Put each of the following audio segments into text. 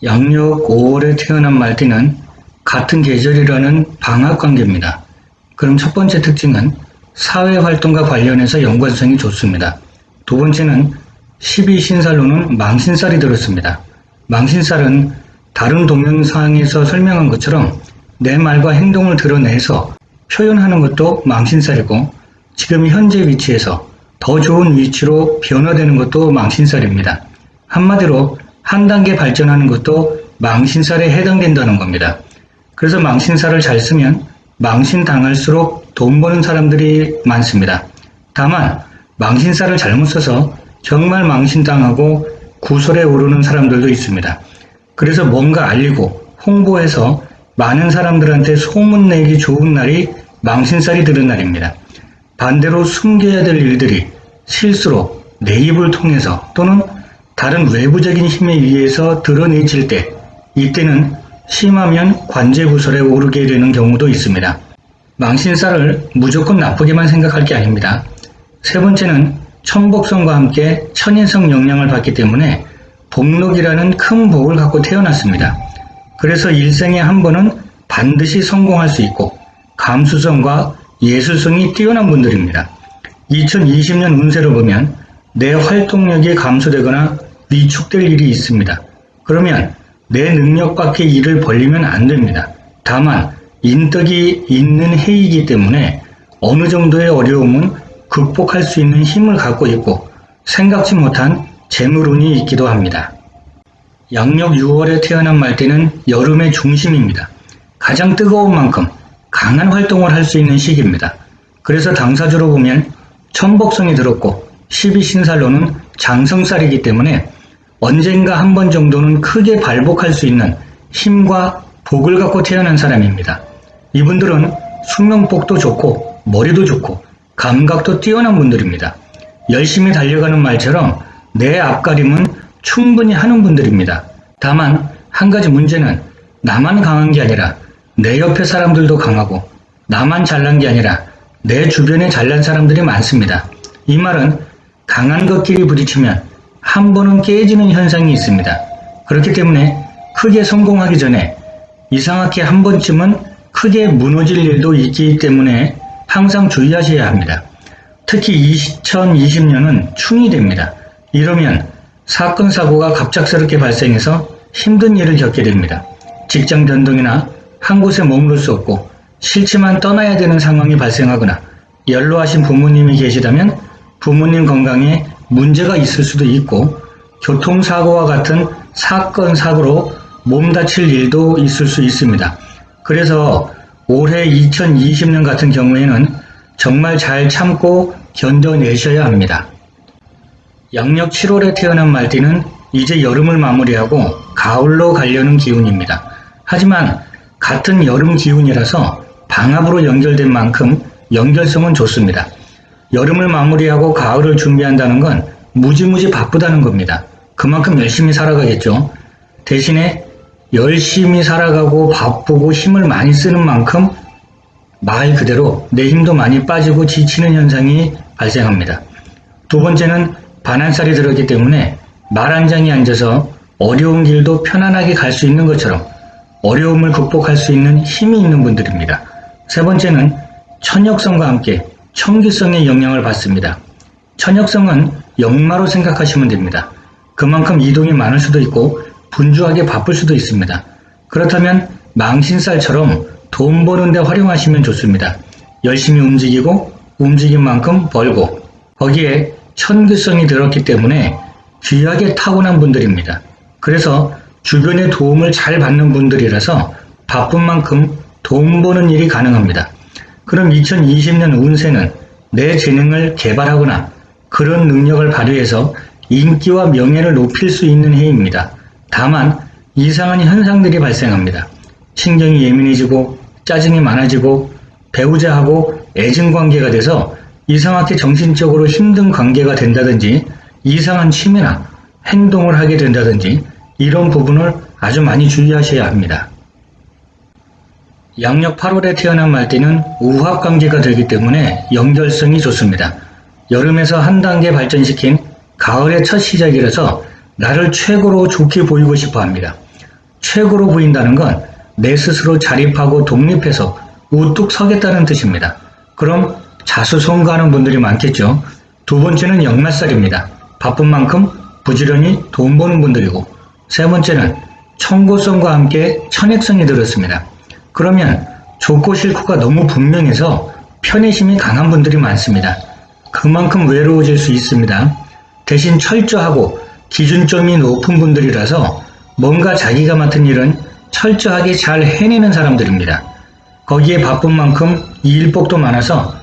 양력 5월에 태어난 말띠는 같은 계절이라는 방합관계입니다. 그럼 첫 번째 특징은 사회활동과 관련해서 연관성이 좋습니다. 두 번째는 12신살로는 망신살이 들었습니다. 망신살은 다른 동영상에서 설명한 것처럼 내 말과 행동을 드러내서 표현하는 것도 망신살이고, 지금 현재 위치에서 더 좋은 위치로 변화되는 것도 망신살입니다. 한마디로 한 단계 발전하는 것도 망신살에 해당된다는 겁니다. 그래서 망신살을 잘 쓰면 망신당할수록 돈 버는 사람들이 많습니다. 다만 망신살을 잘못 써서 정말 망신당하고 구설에 오르는 사람들도 있습니다. 그래서 뭔가 알리고 홍보해서 많은 사람들한테 소문내기 좋은 날이 망신살이 들은 날입니다. 반대로 숨겨야 될 일들이 실수로 내 입을 통해서 또는 다른 외부적인 힘에 의해서 드러내질 때, 이때는 심하면 관제구설에 오르게 되는 경우도 있습니다. 망신살을 무조건 나쁘게만 생각할 게 아닙니다. 세 번째는 천복성과 함께 천인성 영향을 받기 때문에 복록이라는 큰 복을 갖고 태어났습니다. 그래서 일생에 한 번은 반드시 성공할 수 있고 감수성과 예술성이 뛰어난 분들입니다. 2020년 운세를 보면 내 활동력이 감소되거나 위축될 일이 있습니다. 그러면 내 능력 밖의 일을 벌리면 안 됩니다. 다만 인덕이 있는 해이기 때문에 어느 정도의 어려움은 극복할 수 있는 힘을 갖고 있고 생각지 못한 재물운이 있기도 합니다. 양력 6월에 태어난 말띠는 여름의 중심입니다. 가장 뜨거운 만큼 강한 활동을 할 수 있는 시기입니다. 그래서 당사주로 보면 천복성이 들었고 12신살로는 장성살이기 때문에 언젠가 한 번 정도는 크게 발복할 수 있는 힘과 복을 갖고 태어난 사람입니다. 이분들은 숙명복도 좋고 머리도 좋고 감각도 뛰어난 분들입니다. 열심히 달려가는 말처럼 내 앞가림은 충분히 하는 분들입니다. 다만 한 가지 문제는 나만 강한 게 아니라 내 옆에 사람들도 강하고, 나만 잘난 게 아니라 내 주변에 잘난 사람들이 많습니다. 이 말은 강한 것끼리 부딪히면 한 번은 깨지는 현상이 있습니다. 그렇기 때문에 크게 성공하기 전에 이상하게 한 번쯤은 크게 무너질 일도 있기 때문에 항상 주의하셔야 합니다. 특히 2020년은 충이 됩니다. 이러면 사건 사고가 갑작스럽게 발생해서 힘든 일을 겪게 됩니다. 직장 변동이나 한 곳에 머무를 수 없고 싫지만 떠나야 되는 상황이 발생하거나, 연로하신 부모님이 계시다면 부모님 건강에 문제가 있을 수도 있고, 교통사고와 같은 사건 사고로 몸 다칠 일도 있을 수 있습니다. 그래서 올해 2020년 같은 경우에는 정말 잘 참고 견뎌내셔야 합니다. 양력 7월에 태어난 말띠는 이제 여름을 마무리하고 가을로 가려는 기운입니다. 하지만 같은 여름 기운이라서 방합으로 연결된 만큼 연결성은 좋습니다. 여름을 마무리하고 가을을 준비한다는 건 무지무지 바쁘다는 겁니다. 그만큼 열심히 살아가겠죠. 대신에 열심히 살아가고 바쁘고 힘을 많이 쓰는 만큼 말 그대로 내 힘도 많이 빠지고 지치는 현상이 발생합니다. 두 번째는 반한살이 들었기 때문에 말 한 장이 앉아서 어려운 길도 편안하게 갈 수 있는 것처럼 어려움을 극복할 수 있는 힘이 있는 분들입니다. 세 번째는 천역성과 함께 청기성의 영향을 받습니다. 천역성은 역마로 생각하시면 됩니다. 그만큼 이동이 많을 수도 있고 분주하게 바쁠 수도 있습니다. 그렇다면 망신살처럼 돈 버는 데 활용하시면 좋습니다. 열심히 움직이고 움직인 만큼 벌고, 거기에 천기성이 들었기 때문에 귀하게 타고난 분들입니다. 그래서 주변의 도움을 잘 받는 분들이라서 바쁜 만큼 돈 버는 일이 가능합니다. 그럼 2020년 운세는 내 재능을 개발하거나 그런 능력을 발휘해서 인기와 명예를 높일 수 있는 해입니다. 다만 이상한 현상들이 발생합니다. 신경이 예민해지고 짜증이 많아지고 배우자하고 애증관계가 돼서 이상하게 정신적으로 힘든 관계가 된다든지 이상한 취미나 행동을 하게 된다든지 이런 부분을 아주 많이 주의하셔야 합니다. 양력 8월에 태어난 말띠는 우합관계가 되기 때문에 연결성이 좋습니다. 여름에서 한 단계 발전시킨 가을의 첫 시작이라서 나를 최고로 좋게 보이고 싶어 합니다. 최고로 보인다는 건 내 스스로 자립하고 독립해서 우뚝 서겠다는 뜻입니다. 그럼 자수성가하는 분들이 많겠죠. 두 번째는 역마살입니다. 바쁜 만큼 부지런히 돈 버는 분들이고, 세 번째는 청고성과 함께 천액성이 들었습니다. 그러면 좋고 싫고가 너무 분명해서 편애심이 강한 분들이 많습니다. 그만큼 외로워질 수 있습니다. 대신 철저하고 기준점이 높은 분들이라서 뭔가 자기가 맡은 일은 철저하게 잘 해내는 사람들입니다. 거기에 바쁜 만큼 일복도 많아서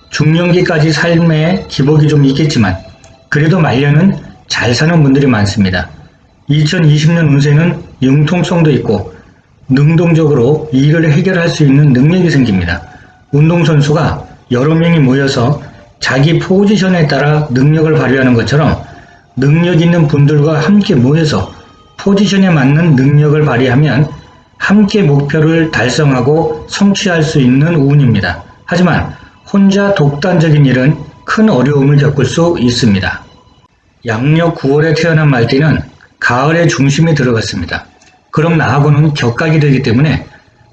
중년기까지 삶에 기복이 좀 있겠지만 그래도 말년은 잘 사는 분들이 많습니다. 2020년 운세는 융통성도 있고 능동적으로 일을 해결할 수 있는 능력이 생깁니다. 운동선수가 여러 명이 모여서 자기 포지션에 따라 능력을 발휘하는 것처럼 능력 있는 분들과 함께 모여서 포지션에 맞는 능력을 발휘하면 함께 목표를 달성하고 성취할 수 있는 운입니다. 하지만 혼자 독단적인 일은 큰 어려움을 겪을 수 있습니다. 양력 9월에 태어난 말띠는 가을의 중심에 들어갔습니다. 그럼 나하고는 격각이 되기 때문에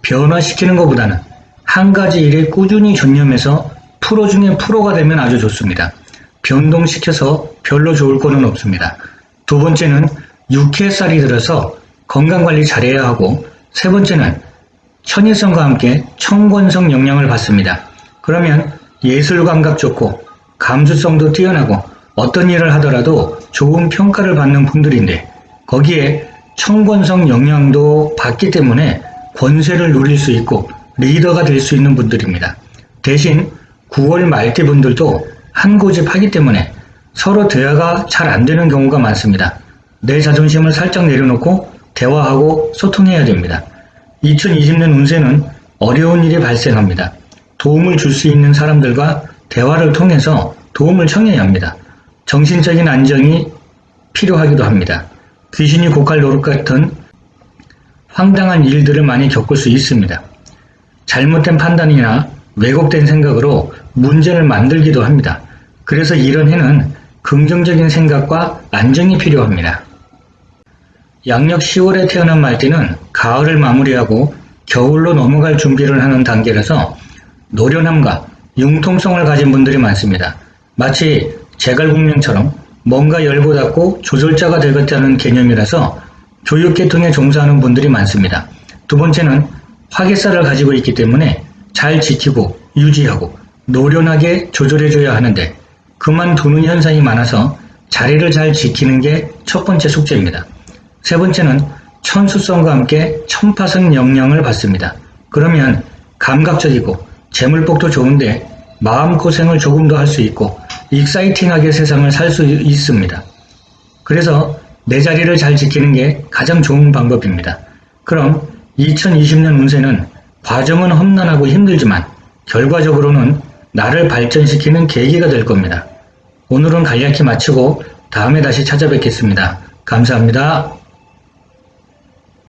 변화시키는 것보다는 한 가지 일에 꾸준히 전념해서 프로 중에 프로가 되면 아주 좋습니다. 변동시켜서 별로 좋을 거는 없습니다. 두 번째는 육해살이 들어서 건강관리 잘해야 하고, 세 번째는 천일성과 함께 청권성 영향을 받습니다. 그러면 예술감각 좋고 감수성도 뛰어나고 어떤 일을 하더라도 좋은 평가를 받는 분들인데, 거기에 청권성 영향도 받기 때문에 권세를 누릴 수 있고 리더가 될 수 있는 분들입니다. 대신 9월 말띠 분들도 한 고집하기 때문에 서로 대화가 잘 안 되는 경우가 많습니다. 내 자존심을 살짝 내려놓고 대화하고 소통해야 됩니다. 2020년 운세는 어려운 일이 발생합니다. 도움을 줄 수 있는 사람들과 대화를 통해서 도움을 청해야 합니다. 정신적인 안정이 필요하기도 합니다. 귀신이 고칼 노릇 같은 황당한 일들을 많이 겪을 수 있습니다. 잘못된 판단이나 왜곡된 생각으로 문제를 만들기도 합니다. 그래서 이런 해는 긍정적인 생각과 안정이 필요합니다. 양력 10월에 태어난 말띠는 가을을 마무리하고 겨울로 넘어갈 준비를 하는 단계라서 노련함과 융통성을 가진 분들이 많습니다. 마치 제갈공명처럼 뭔가 열고닫고 조절자가 되겠다는 개념이라서 교육계통에 종사하는 분들이 많습니다. 두 번째는 화개살을 가지고 있기 때문에 잘 지키고 유지하고 노련하게 조절해줘야 하는데 그만두는 현상이 많아서 자리를 잘 지키는 게 첫 번째 숙제입니다. 세 번째는 천수성과 함께 천파성 영향을 받습니다. 그러면 감각적이고 재물복도 좋은데 마음고생을 조금 더 할 수 있고 익사이팅하게 세상을 살 수 있습니다. 그래서 내 자리를 잘 지키는 게 가장 좋은 방법입니다. 그럼 2020년 운세는 과정은 험난하고 힘들지만 결과적으로는 나를 발전시키는 계기가 될 겁니다. 오늘은 간략히 마치고 다음에 다시 찾아뵙겠습니다. 감사합니다.